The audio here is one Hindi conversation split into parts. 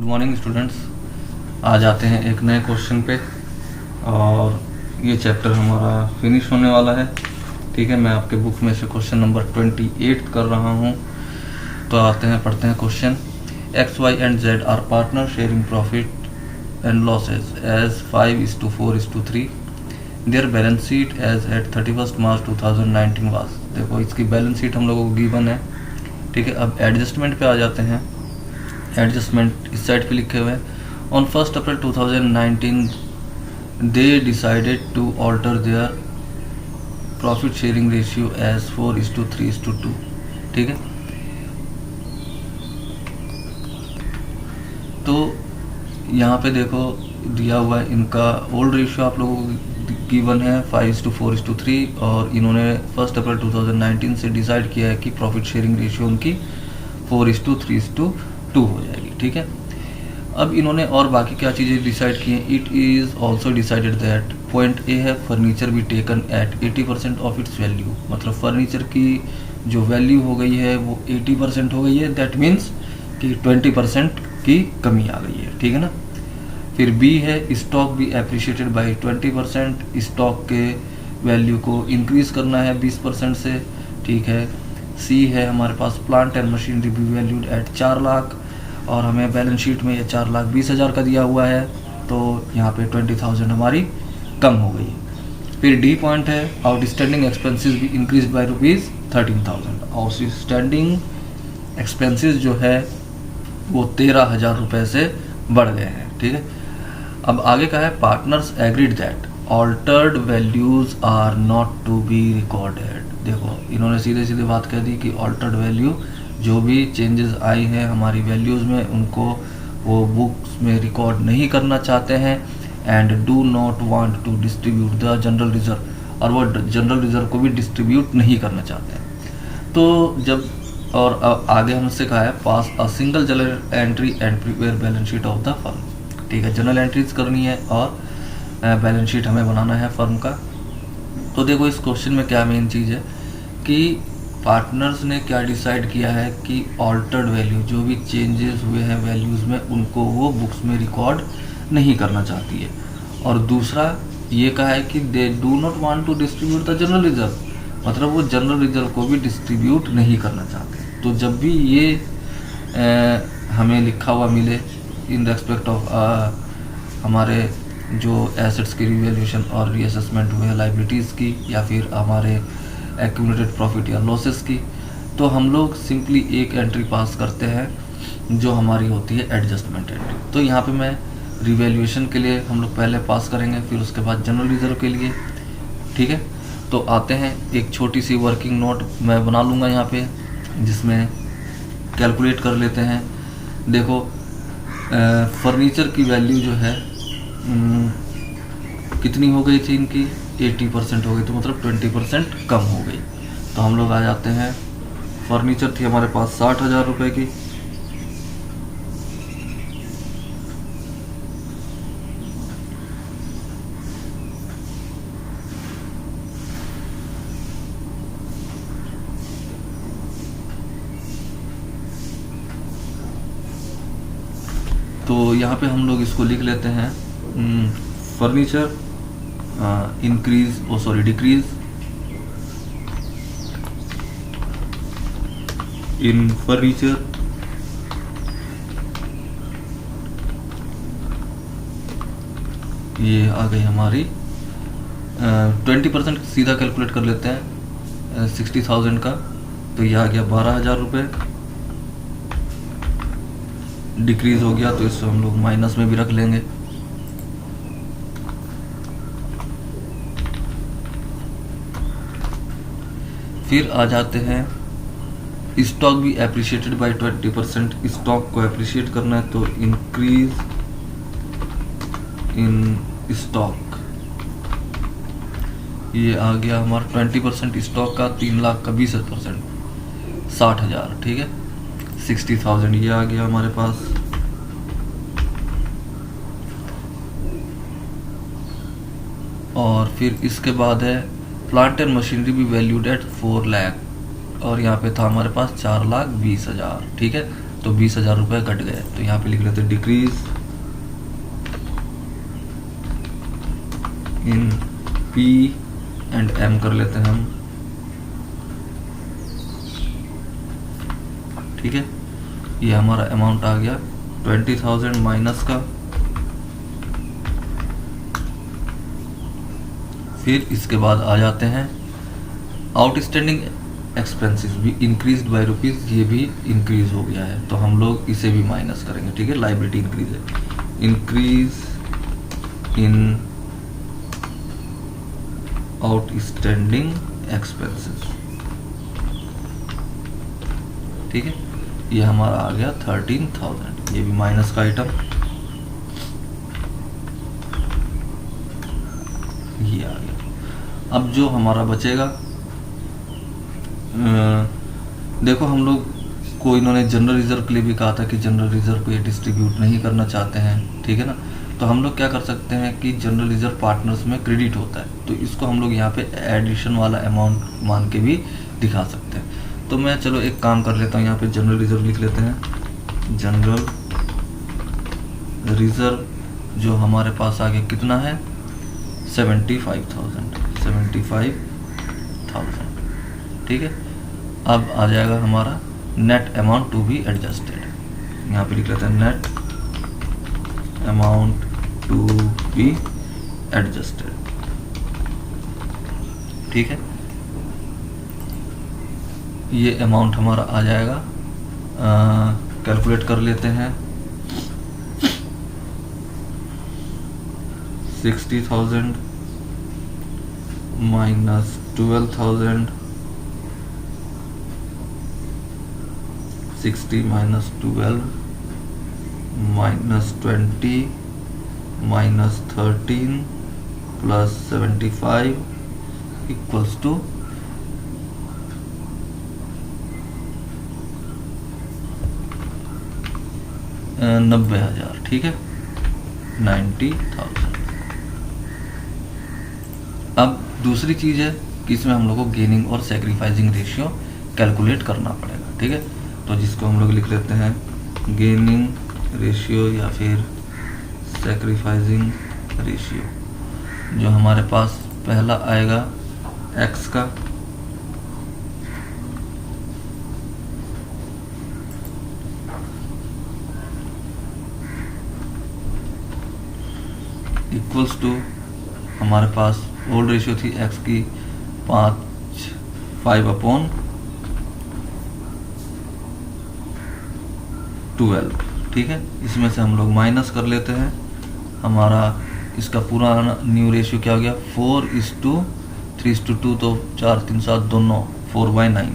Good morning students. आज आते हैं एक नए क्वेश्चन पे और ये चैप्टर हमारा फिनिश होने वाला है। ठीक है, मैं आपके बुक में से क्वेश्चन नंबर 28 कर रहा हूँ। तो आते हैं, पढ़ते हैं question. X Y and Z are partner sharing profit and losses as 5:4:3। Their balance sheet as at 31 March 2019 was. देखो, इसकी बैलेंस शीट हम लोगों को गिवन है। ठीक है, अब एडजस्टमेंट पे आ जाते हैं। एडजस्टमेंट इस साइड पे लिखे हुए हैं। On 1 April 2019 they decided to alter their profit sharing ratio as 4:3:2। ठीक है, तो यहाँ पे देखो दिया हुआ है इनका ओल्ड रेशियो आप लोगों को गिवन है 5:4:3 और इन्होंने 1 अप्रैल 2019 से डिसाइड किया है कि प्रॉफिट शेयरिंग रेशियो उनकी 4:3:2 हो जाएगी। ठीक है, अब इन्होंने और बाकी क्या चीज़ें डिसाइड की हैं। It is also decided that point A है furniture be taken at 80% of its value. मतलब फर्नीचर की जो वैल्यू हो गई है वो 80% हो गई है। दैट मीन्स कि 20% की कमी आ गई है। ठीक है ना। फिर बी है stock be appreciated by 20%। Stock के वैल्यू को इंक्रीज करना है 20% से। ठीक है, सी है हमारे पास plant and machinery be valued at 4 lakh और हमें बैलेंस शीट में ये 4,20,000 का दिया हुआ है, तो यहाँ पे 20,000 हमारी कम हो गई। फिर डी पॉइंट है आउटस्टैंडिंग एक्सपेंसेस भी इंक्रीज बाय ₹13,000। आउटस्टैंडिंग एक्सपेंसेस जो है वो 13,000 रुपये से बढ़ गए हैं। ठीक है, अब आगे का है partners agreed that altered values are not to be recorded. देखो, इन्होंने सीधे सीधे बात कह दी कि ऑल्टर्ड वैल्यू जो भी चेंजेस आई हैं हमारी वैल्यूज़ में उनको वो बुक्स में रिकॉर्ड नहीं करना चाहते हैं। And do not want to distribute the general reserve, और वो जनरल रिजर्व को भी डिस्ट्रीब्यूट नहीं करना चाहते हैं। तो जब और आगे हमसे कहा है pass a single journal entry and prepare balance sheet of the firm. ठीक है, जनरल एंट्रीज करनी है और बैलेंस शीट हमें बनाना है फर्म का। तो देखो, इस क्वेश्चन में क्या मेन चीज़ है कि पार्टनर्स ने क्या डिसाइड किया है कि ऑल्टर्ड वैल्यू जो भी चेंजेस हुए हैं वैल्यूज़ में उनको वो बुक्स में रिकॉर्ड नहीं करना चाहती है। और दूसरा ये कहा है कि they do not want to distribute the general reserve, मतलब वो जनरल रिजर्व को भी डिस्ट्रीब्यूट नहीं करना चाहते। तो जब भी ये हमें लिखा हुआ मिले इन रेस्पेक्ट ऑफ हमारे जो एसेट्स की रिवैल्यूएशन और रीअसेसमेंट हुए हैं लाइबिलिटीज़ की या फिर हमारे एक्यूमुलेटेड प्रॉफिट या लॉसेस की, तो हम लोग सिंपली एक एंट्री पास करते हैं जो हमारी होती है एडजस्टमेंट एंट्री। तो यहाँ पे मैं रिवैल्यूएशन के लिए हम लोग पहले पास करेंगे, फिर उसके बाद जनरल रिजर्व के लिए। ठीक है, तो आते हैं, एक छोटी सी वर्किंग नोट मैं बना लूँगा यहाँ पे जिसमें कैलकुलेट कर लेते हैं। देखो, फर्नीचर की वैल्यू जो है कितनी हो गई थी इनकी 80% हो गई, तो मतलब 20% कम हो गई। तो हम लोग आ जाते हैं, फर्नीचर थी हमारे पास 60,000 रुपये की। तो यहाँ पे हम लोग इसको लिख लेते हैं फर्नीचर डिक्रीज इन फर्नीचर ये आ गई हमारी 20% सीधा कैलकुलेट कर लेते हैं 60,000 का, तो ये आ गया 12,000 रुपये। डिक्रीज हो गया तो इसको हम लोग माइनस में भी रख लेंगे। फिर आ जाते हैं स्टॉक भी एप्रिशिएटेड बाय 20%। स्टॉक को एप्रिशिएट करना है तो इंक्रीज इन स्टॉक, ये आ गया हमारा 20% स्टॉक का 3 लाख का 20% 60,000। ठीक है, 60,000 ये आ गया हमारे पास। और फिर इसके बाद है प्लांट एंड मशीनरी भी वैल्यूड एट 4 लाख और यहाँ पे था हमारे पास 4,20,000। ठीक है, तो 20,000 रुपये घट गए। तो यहाँ पे लिख लेते हैं decrease in P and M कर लेते हैं हम, ठीक है। ये हमारा अमाउंट आ गया 20,000 माइनस का। फिर इसके बाद आ जाते हैं आउटस्टैंडिंग एक्सपेंसेस भी इंक्रीज बाय रुपीज, ये भी इंक्रीज हो गया है तो हम लोग इसे भी माइनस करेंगे, ठीक है। लाइबिलिटी इंक्रीज है, इंक्रीज इन आउटस्टैंडिंग एक्सपेंसेस, ठीक है। ये हमारा आ गया 13,000, ये भी माइनस का आइटम, ये आ गया। अब जो हमारा बचेगा, देखो हम लोग को इन्होंने जनरल रिजर्व के लिए भी कहा था कि जनरल रिजर्व को ये डिस्ट्रीब्यूट नहीं करना चाहते हैं, ठीक है ना। तो हम लोग क्या कर सकते हैं कि जनरल रिजर्व पार्टनर्स में क्रेडिट होता है, तो इसको हम लोग यहाँ पे एडिशन वाला अमाउंट मान के भी दिखा सकते हैं। तो मैं चलो एक काम कर लेता हूँ, यहाँ पे जनरल रिजर्व लिख लेते हैं। जनरल रिजर्व जो हमारे पास आगे कितना है 75,000, ठीक है। अब आ जाएगा हमारा net amount to be adjusted, यहाँ पे लिख लेते हैं net amount to be adjusted, ठीक है। ये अमाउंट हमारा आ जाएगा, कैलकुलेट कर लेते हैं। 60,000 minus 12,000, 60 minus 12 minus 20 minus 13 plus 75 equals to 90,000, ठीक है, 90,000। अब दूसरी चीज़ है कि इसमें हम लोग को गेनिंग और सैक्रिफाइसिंग रेशियो कैलकुलेट करना पड़ेगा, ठीक है। तो जिसको हम लोग लिख लेते हैं गेनिंग रेशियो या फिर सैक्रिफाइसिंग रेशियो। जो हमारे पास पहला आएगा x का, इक्वल्स टू हमारे पास ओल्ड रेशियो थी x की 5/12, ठीक है। इसमें से हम लोग माइनस कर लेते हैं, हमारा इसका पूरा न्यू रेशियो क्या हो गया 4:3:2, तो 4 3 7 दोनों 4/9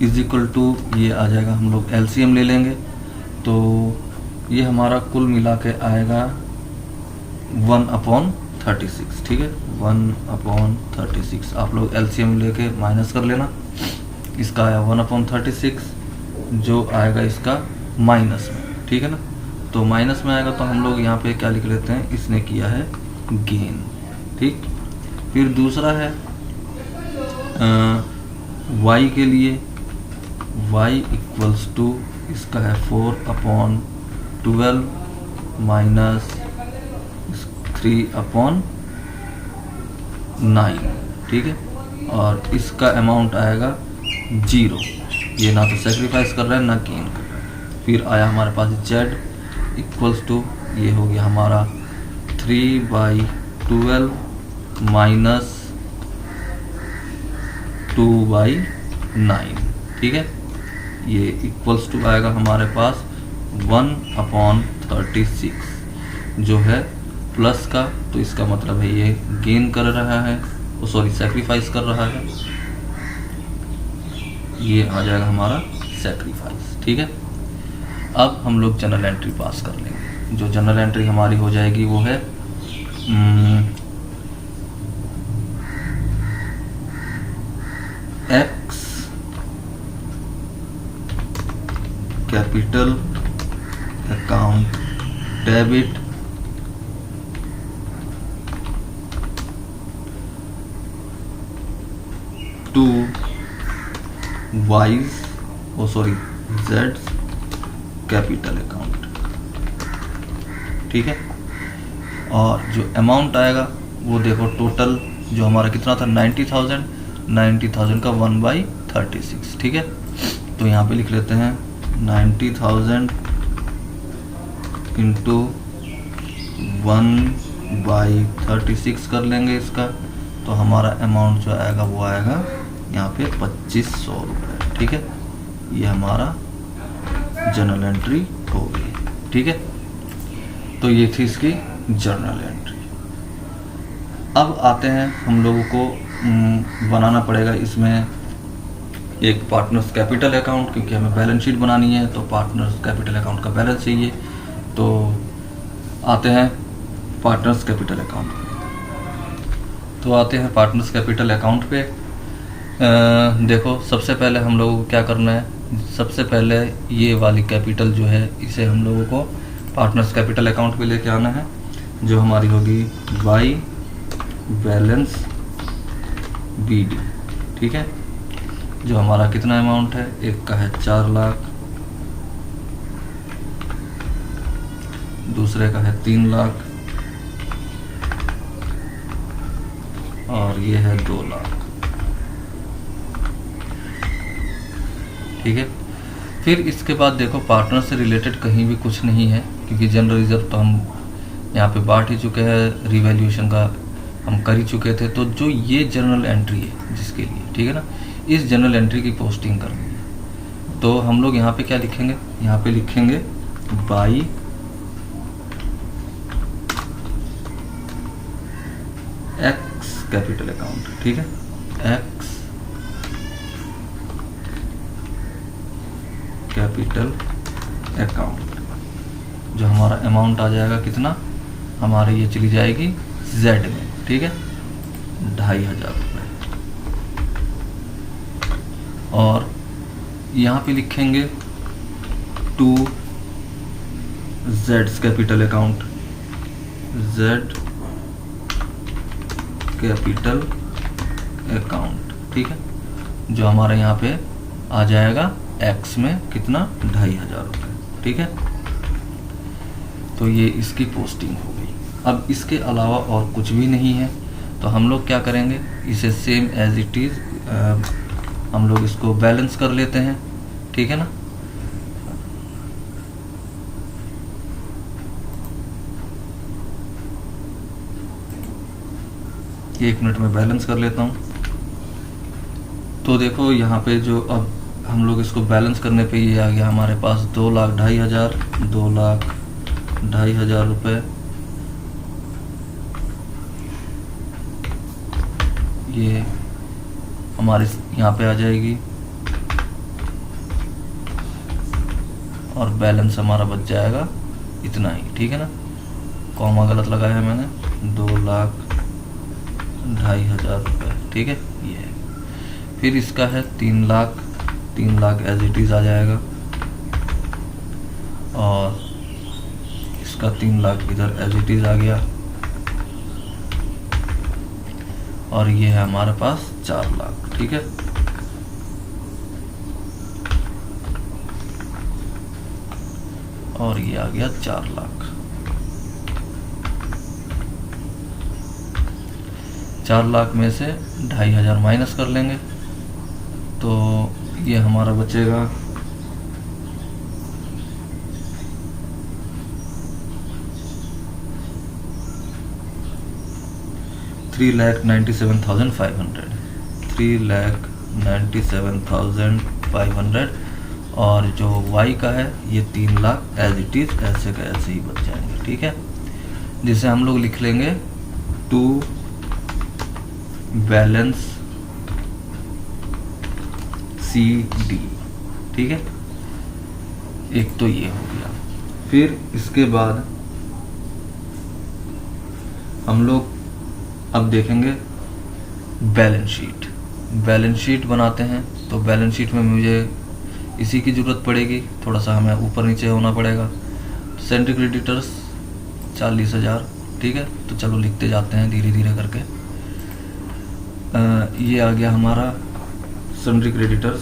इज इक्वल टू, ये आ जाएगा, हम लोग एलसीएम ले लेंगे तो ये हमारा कुल मिला के आएगा 1/36, ठीक है, 1/36। आप लोग एलसीएम लेके माइनस कर लेना, इसका आया 1/36 जो आएगा इसका माइनस में, ठीक है ना। तो माइनस में आएगा तो हम लोग यहाँ पे क्या लिख लेते हैं, इसने किया है गेन, ठीक। फिर दूसरा है y के लिए, y इक्वल्स टू इसका है 4/12 माइनस 3/9, ठीक है। और इसका अमाउंट आएगा 0, ये ना तो सेक्रीफाइस कर रहा है ना गेन कर रहा है। फिर आया हमारे पास z इक्वल्स टू, ये हो गया हमारा 3/12 माइनस 2/9, ठीक है। ये इक्वल्स टू आएगा हमारे पास 1/36 जो है प्लस का, तो इसका मतलब है ये गेन कर रहा है, सॉरी सैक्रिफाइस कर रहा है, ये आ जाएगा हमारा सैक्रिफाइस, ठीक है। अब हम लोग जनरल एंट्री पास कर लेंगे। जो जनरल एंट्री हमारी हो जाएगी वो है x capital account debit Z capital account, ठीक है। और जो अमाउंट आएगा वो देखो टोटल जो हमारा कितना था 90,000 का 1/36, ठीक है। तो यहाँ पे लिख लेते हैं 90,000 इंटू 1/36 कर लेंगे इसका, तो हमारा अमाउंट जो आएगा वो आएगा यहाँ पे 2500 रुपये, ठीक है। ये हमारा जर्नल एंट्री हो गई, ठीक है। तो ये थी इसकी जर्नल एंट्री। अब आते हैं, हम लोगों को बनाना पड़ेगा इसमें एक पार्टनर्स कैपिटल अकाउंट, क्योंकि हमें बैलेंस शीट बनानी है तो पार्टनर्स कैपिटल अकाउंट का बैलेंस चाहिए। तो आते हैं पार्टनर्स कैपिटल अकाउंट पे। तो आते हैं पार्टनर्स कैपिटल अकाउंट पे। देखो सबसे पहले हम लोगों को क्या करना है, सबसे पहले ये वाली कैपिटल जो है इसे हम लोगों को पार्टनर्स कैपिटल अकाउंट पे लेके आना है, जो हमारी होगी बाई बैलेंस BD, ठीक है। जो हमारा कितना अमाउंट है, एक का है 4 लाख, दूसरे का है 3 लाख और ये है 2 लाख, ठीक है। फिर इसके बाद देखो पार्टनर से रिलेटेड कहीं भी कुछ नहीं है, क्योंकि जनरल रिजर्व तो हम यहाँ पे बांट ही चुके हैं, रिवैल्यूएशन का हम कर ही चुके थे। तो जो ये जर्नल एंट्री है जिसके लिए, ठीक है ना, इस जर्नल एंट्री की पोस्टिंग करनी है। तो हम लोग यहाँ पे क्या लिखेंगे, यहाँ पे लिखेंगे बाई एक्स कैपिटल अकाउंट, ठीक है। एक्स कैपिटल अकाउंट, जो हमारा अमाउंट आ जाएगा कितना, हमारे ये चली जाएगी जेड में, ठीक है, 2,500 रुपये। और यहाँ पे लिखेंगे टू जेड्स capital account, Z capital account, ठीक है, जो हमारा यहाँ पे आ जाएगा एक्स में कितना 2,500 रुपये, ठीक है। तो ये इसकी पोस्टिंग हो गई। अब इसके अलावा और कुछ भी नहीं है, तो हम लोग क्या करेंगे, इसे सेम एज इट इज़ हम लोग इसको बैलेंस कर लेते हैं, ठीक है ना। एक मिनट में बैलेंस कर लेता हूँ। तो देखो यहाँ पे जो अब हम लोग इसको बैलेंस करने पे ये आ गया हमारे पास 2,02,500, 2,02,500 रुपये। ये हमारे यहाँ पे आ जाएगी और बैलेंस हमारा बच जाएगा इतना ही, ठीक है ना। कॉमा गलत लगाया है मैंने, 2,02,500 रुपये, ठीक है। ये है। फिर इसका है 3 lakh, 3 lakh as it is आ जाएगा और इसका 3 लाख इधर एज इट इज़ आ गया और ये है हमारे पास 4 लाख, ठीक है। और ये आ गया 4 लाख। 4 लाख में से 2,500 माइनस कर लेंगे तो ये हमारा बचेगा 3,97,500, 3,97,500 और जो y का है ये 3 लाख एज इट इज़ ऐसे का ऐसे ही बच जाएंगे, ठीक है। जिसे हम लोग लिख लेंगे टू बैलेंस CD, ठीक है। एक तो ये हो गया। फिर इसके बाद हम लोग अब देखेंगे बैलेंस शीट। बैलेंस शीट बनाते हैं तो बैलेंस शीट में मुझे इसी की ज़रूरत पड़ेगी, थोड़ा सा हमें ऊपर नीचे होना पड़ेगा। सेंट्री क्रेडिटर्स 40,000, ठीक है। तो चलो लिखते जाते हैं धीरे धीरे करके। ये आ गया हमारा सन्ड्री क्रेडिटर्स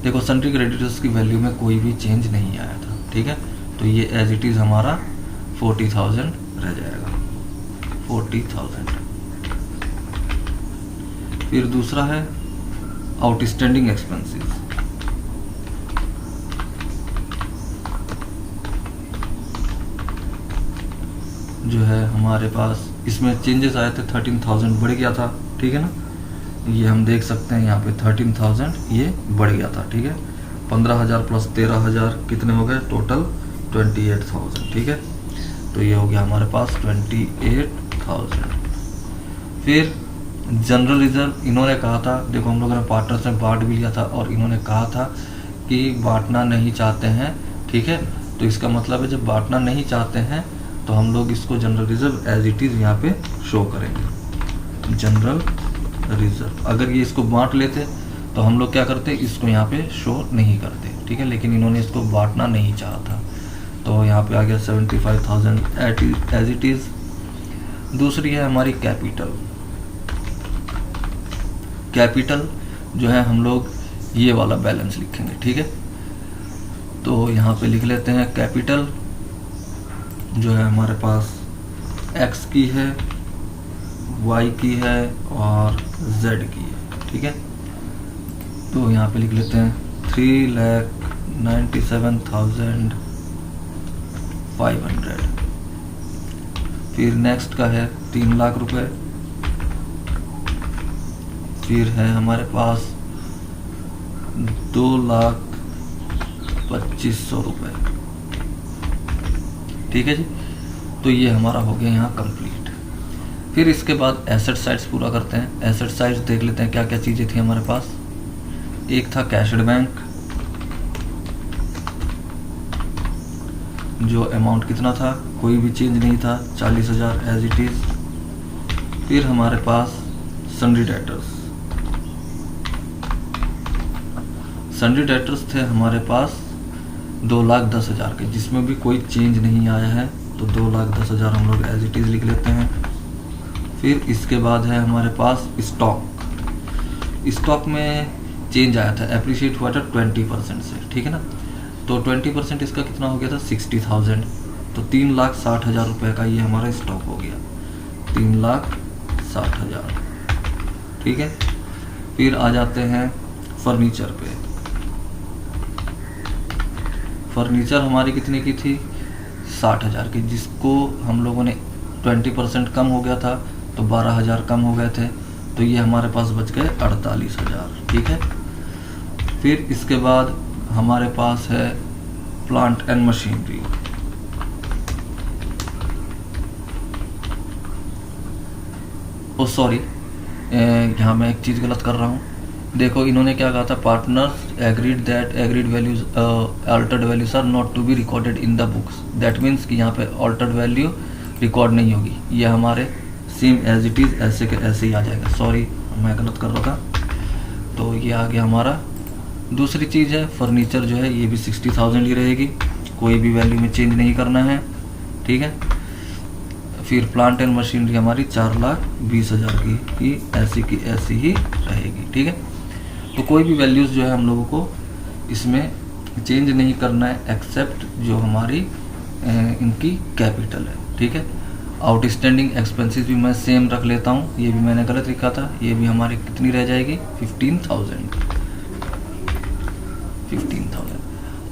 देखो सन्ड्री क्रेडिटर्स की वैल्यू में कोई भी चेंज नहीं आया था, ठीक है। तो ये एज इट इज़ हमारा 40,000 रह जाएगा, 40,000। फिर दूसरा है आउटस्टैंडिंग एक्सपेंसेस। जो है हमारे पास इसमें चेंजेस आए थे, 13,000 बढ़ गया था, ठीक है ना। ये हम देख सकते हैं यहाँ पे 13,000 ये बढ़ गया था, ठीक है। 15,000 प्लस 13,000 कितने हो गए टोटल 28,000, ठीक है। तो ये हो गया हमारे पास 28,000। फिर जनरल रिजर्व इन्होंने कहा था, देखो हम लोगों ने पार्टनर्स में बांट भी लिया था और इन्होंने कहा था कि बांटना नहीं चाहते हैं, ठीक है। तो इसका मतलब है जब बांटना नहीं चाहते हैं तो हम लोग इसको general reserve as it is यहाँ पे शो करेंगे, जनरल रिजर्व। अगर ये इसको बांट लेते तो हम लोग क्या करते, इसको यहाँ पे शो नहीं करते, ठीक है। लेकिन इन्होंने इसको बांटना नहीं चाहा था, तो यहाँ पे आ गया 75,000 एज इट इज़। दूसरी है हमारी कैपिटल। कैपिटल जो है हम लोग ये वाला बैलेंस लिखेंगे, ठीक है। तो यहाँ पे लिख लेते हैं कैपिटल जो है हमारे पास एक्स की है, वाई की है और जेड की है, ठीक है। तो यहाँ पे लिख लेते हैं 3,97,500। फिर नेक्स्ट का है 3 लाख रुपए। फिर है हमारे पास 2,25,000 रुपये, ठीक है जी। तो ये हमारा हो गया यहाँ कंप्लीट। फिर इसके बाद एसेट साइड्स पूरा करते हैं। एसेट साइड्स देख लेते हैं क्या क्या चीज़ें थी हमारे पास। एक था कैशड बैंक, जो अमाउंट कितना था, कोई भी चेंज नहीं था, 40,000 एज इट इज़। फिर हमारे पास सन्ड्री डेटर्स। सन्ड्री डेटर्स थे हमारे पास 2,10,000 के, जिसमें भी कोई चेंज नहीं आया है, तो 2,10,000 हम लोग एज इट इज़ लिख लेते हैं। फिर इसके बाद है हमारे पास स्टॉक। स्टॉक में चेंज आया था, अप्रिशिएट हुआ था 20% से, ठीक है ना। तो 20% इसका कितना हो गया था 60,000, तो 3,60,000 रुपये का ये हमारा स्टॉक हो गया, 3,60,000, ठीक है। फिर आ जाते हैं फर्नीचर पे। फर्नीचर हमारी कितने की थी 60,000 की, जिसको हम लोगों ने 20% कम हो गया था तो 12,000 कम हो गए थे, तो ये हमारे पास बच गए 48,000, ठीक है। फिर इसके बाद हमारे पास है plant and machinery. Oh sorry, यहाँ मैं एक चीज़ गलत कर रहा हूँ। देखो इन्होंने क्या कहा था, partners agreed values altered values are not to be recorded in the books. That means कि यहाँ पे अल्टर्ड वैल्यू रिकॉर्ड नहीं होगी, ये हमारे सेम एज इट इज़ ऐसे के ऐसे ही आ जाएगा। सॉरी मैं गलत कर रहा था, तो ये आ गया हमारा। दूसरी चीज़ है फर्नीचर जो है ये भी 60,000 ही रहेगी, कोई भी वैल्यू में चेंज नहीं करना है, ठीक है। फिर प्लांट एंड मशीनरी हमारी 4,20,000 की ऐसी ही रहेगी, ठीक है। तो कोई भी वैल्यूज़ जो है हम लोगों को इसमें चेंज नहीं करना है, एक्सेप्ट जो हमारी इनकी कैपिटल है, ठीक है। आउटस्टैंडिंग एक्सपेंसेस भी मैं सेम रख लेता हूँ, ये भी मैंने गलत लिखा था, ये भी हमारी कितनी रह जाएगी 15,000।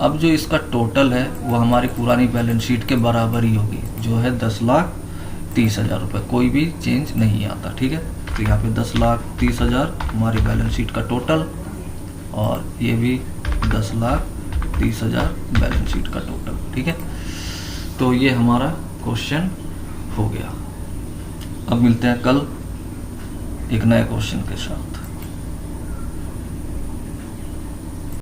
अब जो इसका टोटल है वो हमारी पुरानी बैलेंस शीट के बराबर ही होगी, जो है 10,30,000 रुपये, कोई भी चेंज नहीं आता, ठीक है। तो यहाँ पे 10,30,000 हमारी बैलेंस शीट का टोटल, और ये भी 10,30,000 बैलेंस शीट का टोटल, ठीक है। तो ये हमारा क्वेश्चन हो गया। अब मिलते हैं कल एक नए क्वेश्चन के साथ।